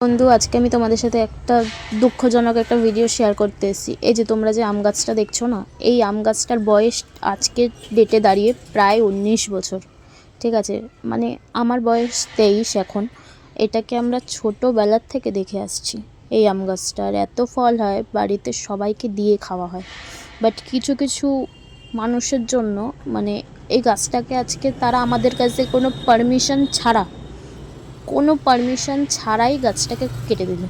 বন্ধু, আজকে আমি তোমাদের সাথে একটা দুঃখজনক একটা ভিডিও শেয়ার করতে এসেছি। এই যে তোমরা যে আম গাছটা দেখছো না, এই আম গাছটার বয়স আজকে ডেটে দাঁড়িয়ে প্রায় 19 বছর। ঠিক আছে, মানে আমার বয়স 23 এখন। এটাকে আমরা ছোটোবেলার থেকে দেখে আসছি। এই আম গাছটার এত ফল হয়, বাড়িতে সবাইকে দিয়ে খাওয়া হয়। বাট কিছু কিছু মানুষের জন্য মানে এই গাছটাকে আজকে তারা আমাদের কাছে কোনো পারমিশন ছাড়াই গাছটাকে কেটে দিল।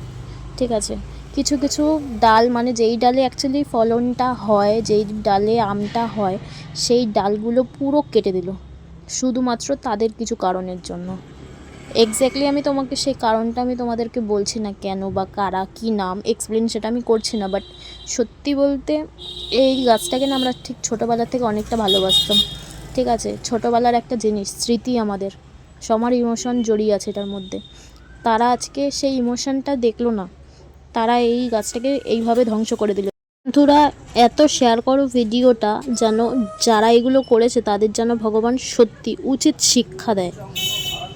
ঠিক আছে, কিছু কিছু ডাল, মানে যেই ডালে অ্যাকচুয়ালি ফলনটা হয়, যেই ডালে আমটা হয়, সেই ডালগুলো পুরো কেটে দিল শুধুমাত্র তাদের কিছু কারণের জন্য। এক্স্যাক্টলি আমি তোমাকে সেই কারণটা আমি তোমাদেরকে বলছি না, কেন বা কারা, কী নাম, এক্সপ্লেন সেটা আমি করছি না। বাট সত্যি বলতে এই গাছটাকে না আমরা ঠিক ছোটোবেলা থেকে অনেকটা ভালোবাসতাম। ঠিক আছে, ছোটোবেলার একটা জিনিস, স্মৃতি, আমাদের সবার ইমোশন জড়িয়ে আছে এটার মধ্যে। তারা আজকে সেই ইমোশনটা দেখলো না, তারা এই গাছটাকে এইভাবে ধ্বংস করে দিল। বন্ধুরা, এত শেয়ার করো ভিডিওটা, যেন যারা এগুলো করেছে তাদের যেন ভগবান সত্যি উচিত শিক্ষা দেয়।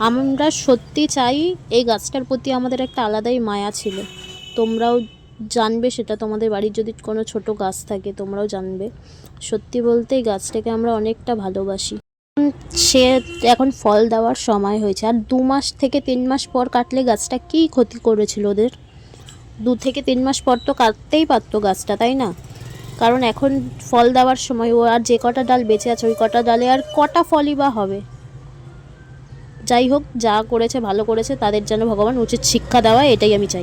আমরা সত্যি চাই, এই গাছটার প্রতি আমাদের একটা আলাদাই মায়া ছিল। তোমরাও জানবে সেটা, তোমাদের বাড়ির যদি কোনো ছোট গাছ থাকে তোমরাও জানবে। সত্যি বলতে এই গাছটাকে আমরা অনেকটা ভালোবাসি। সে এখন ফল দেওয়ার সময় হয়েছে, আর 2 মাস থেকে 3 মাস পর কাটলে গাছটা কী ক্ষতি করেছিল ওদের? 2 থেকে 3 মাস পর তো কাটতেই পারতো গাছটা, তাই না? কারণ এখন ফল দেওয়ার সময়, ও আর যে কটা ডাল বেঁচে আছে ওই কটা ডালে আর কটা ফলই বা হবে? যাই হোক, যা করেছে ভালো করেছে, তাদের যেন ভগবান উচিত শিক্ষা দেওয়া, এটাই আমি চাই।